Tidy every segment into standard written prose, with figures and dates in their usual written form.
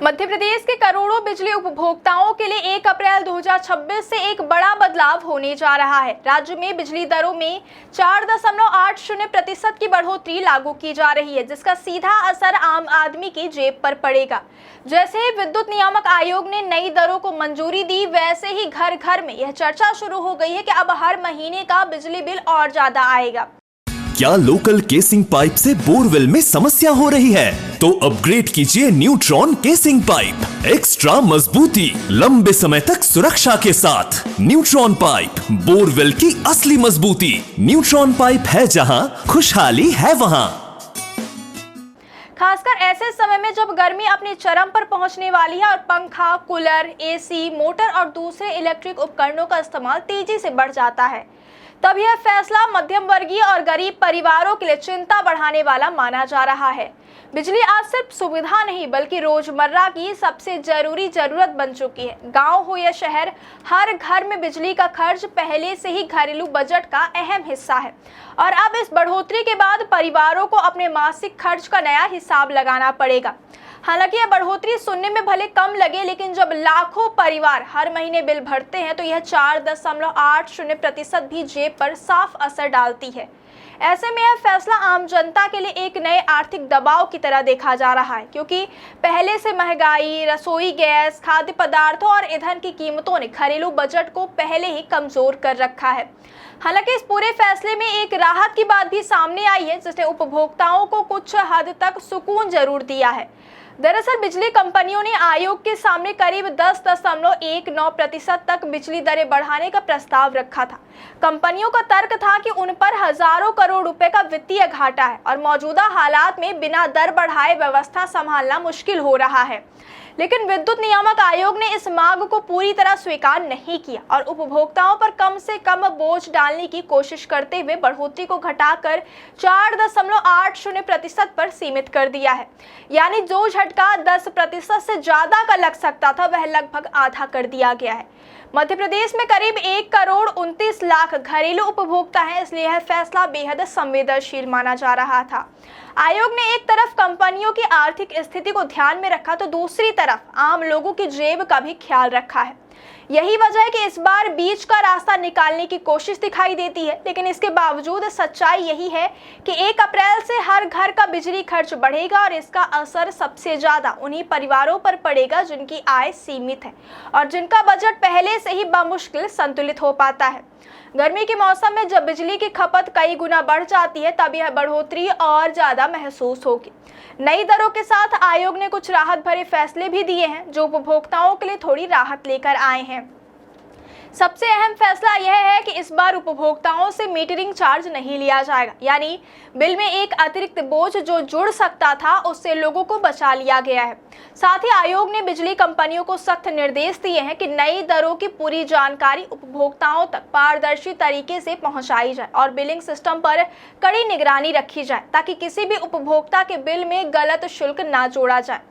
मध्य प्रदेश के करोड़ों बिजली उपभोक्ताओं के लिए 1 अप्रैल 2026 से एक बड़ा बदलाव होने जा रहा है। राज्य में बिजली दरों में 4.80% की बढ़ोतरी लागू की जा रही है, जिसका सीधा असर आम आदमी की जेब पर पड़ेगा। जैसे ही विद्युत नियामक आयोग ने नई दरों को मंजूरी दी, वैसे ही घर घर में यह चर्चा शुरू हो गई है कि अब हर महीने का बिजली बिल और ज्यादा आएगा। क्या लोकल केसिंग पाइप से बोरवेल में समस्या हो रही है? तो अपग्रेड कीजिए न्यूट्रॉन केसिंग पाइप। एक्स्ट्रा मजबूती, लंबे समय तक सुरक्षा के साथ। न्यूट्रॉन पाइप, बोरवेल की असली मजबूती। न्यूट्रॉन पाइप है जहां, खुशहाली है वहां। खासकर ऐसे समय में जब गर्मी अपने चरम पर पहुंचने वाली है और पंखा, कूलर, एसी, मोटर और दूसरे इलेक्ट्रिक उपकरणों का इस्तेमाल तेजी से बढ़ जाता है, तब यह फैसला मध्यम वर्गीय और गरीब परिवारों के लिए चिंता बढ़ाने वाला माना जा रहा है। बिजली आज सिर्फ सुविधा नहीं बल्कि रोजमर्रा की सबसे जरूरी जरूरत बन चुकी है। गांव हो या शहर, हर घर में बिजली का खर्च पहले से ही घरेलू बजट का अहम हिस्सा है और अब इस बढ़ोतरी के बाद परिवारों को अपने मासिक खर्च का नया हिसाब लगाना पड़ेगा। हालांकि यह बढ़ोतरी सुनने में भले कम लगे, लेकिन जब लाखों परिवार हर महीने बिल भरते हैं तो यह 4.80% भी जेब पर साफ असर डालती है। ऐसे में यह फैसला आम जनता के लिए एक नए आर्थिक दबाव की तरह देखा जा रहा है, क्योंकि पहले से महंगाई, रसोई गैस, खाद्य पदार्थों और ईंधन की कीमतों ने घरेलू बजट को पहले ही कमजोर कर रखा है। हालांकि इस पूरे फैसले में एक राहत की बात भी सामने आई है, जिसने उपभोक्ताओं को कुछ हद तक सुकून जरूर दिया है। दरअसल बिजली कंपनियों ने आयोग के सामने करीब 10.19% तक बिजली दरें बढ़ाने का प्रस्ताव रखा था। कंपनियों का तर्क था कि उन पर हजारों करोड़ रुपए का वित्तीय घाटा है और मौजूदा हालात में बिना दर बढ़ाए व्यवस्था संभालना मुश्किल हो रहा है। लेकिन विद्युत नियामक आयोग ने इस मांग को पूरी तरह स्वीकार नहीं किया और उपभोक्ताओं पर कम से कम बोझ डालने की कोशिश करते हुए बढ़ोतरी को घटाकर 4.80% पर सीमित कर दिया है। यानी जो झटका 10% से ज्यादा का लग सकता था, वह लगभग आधा कर दिया गया है। मध्य प्रदेश में करीब 1.29 करोड़ घरेलू उपभोक्ता हैं, इसलिए यह फैसला बेहद संवेदनशील माना जा रहा था। आयोग ने एक तरफ कंपनियों की आर्थिक स्थिति को ध्यान में रखा तो दूसरी तरफ आम लोगों की जेब का भी ख्याल रखा है। यही वजह है कि इस बार बीच का रास्ता निकालने की कोशिश दिखाई देती है, लेकिन इसके बावजूद सच्चाई यही है कि 1 अप्रैल से हर घर का बिजली खर्च बढ़ेगा और इसका असर सबसे ज्यादा उन्हीं परिवारों पर पड़ेगा जिनकी आय सीमित है और जिनका बजट पहले से ही बमुश्किल संतुलित हो पाता है। गर्मी के मौसम में जब बिजली की खपत कई गुना बढ़ जाती है, तब यह बढ़ोतरी और ज्यादा महसूस होगी। नई दरों के साथ आयोग ने कुछ राहत भरे फैसले भी दिए हैं, जो उपभोक्ताओं के लिए थोड़ी राहत लेकर आए हैं। सबसे अहम फैसला यह है कि इस बार उपभोक्ताओं से मीटरिंग चार्ज नहीं लिया जाएगा, यानी बिल में एक अतिरिक्त बोझ जो जुड़ सकता था, उससे लोगों को बचा लिया गया है। साथ ही आयोग ने बिजली कंपनियों को सख्त निर्देश दिए हैं कि नई दरों की पूरी जानकारी उपभोक्ताओं तक पारदर्शी तरीके से पहुंचाई जाए और बिलिंग सिस्टम पर कड़ी निगरानी रखी जाए, ताकि किसी भी उपभोक्ता के बिल में गलत शुल्क ना जोड़ा जाए।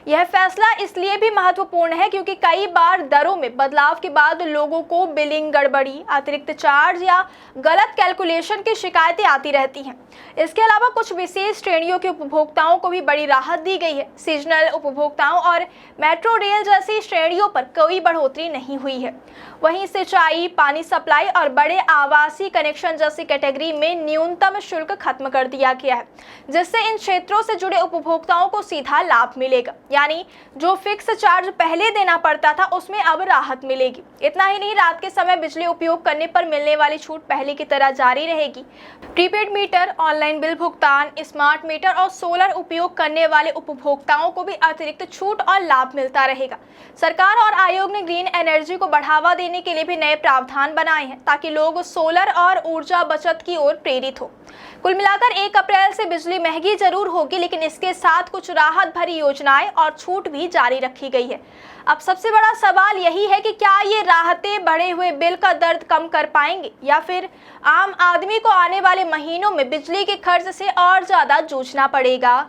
यह फैसला इसलिए भी महत्वपूर्ण है क्योंकि कई बार दरों में बदलाव के बाद लोगों को बिलिंग गड़बड़ी, अतिरिक्त चार्ज या गलत कैलकुलेशन की शिकायतें आती रहती हैं। इसके अलावा कुछ विशेष श्रेणियों के उपभोक्ताओं को भी बड़ी राहत दी गई है। सीजनल उपभोक्ताओं और मेट्रो रेल जैसी श्रेणियों पर कोई बढ़ोतरी नहीं हुई है। वहीं सिंचाई, पानी सप्लाई और बड़े आवासीय कनेक्शन जैसी कैटेगरी में न्यूनतम शुल्क खत्म कर दिया गया है, जिससे इन क्षेत्रों से जुड़े उपभोक्ताओं को सीधा लाभ मिलेगा। यानी जो फिक्स चार्ज पहले देना पड़ता था, उसमें अब राहत मिलेगी। इतना ही नहीं, रात के समय बिजली उपयोग करने पर मिलने वाली छूट पहले की तरह जारी रहेगी। प्रीपेड मीटर, ऑनलाइन बिल भुगतान, स्मार्ट मीटर और सोलर उपयोग करने वाले उपभोक्ताओं को भी अतिरिक्त छूट और लाभ मिलता रहेगा। सरकार और आयोग ने ग्रीन एनर्जी को बढ़ावा देने के लिए भी नए प्रावधान बनाए हैं, ताकि लोग सोलर और ऊर्जा बचत की ओर प्रेरित हो। कुल मिलाकर 1 अप्रैल से बिजली महंगी जरूर होगी, लेकिन इसके साथ कुछ राहत भरी योजनाएं और छूट भी जारी रखी गई है। अब सबसे बड़ा सवाल यही है कि क्या ये राहतें बढ़े हुए बिल का दर्द कम कर पाएंगे या फिर आम आदमी को आने वाले महीनों में बिजली के खर्च से और ज्यादा जूझना पड़ेगा।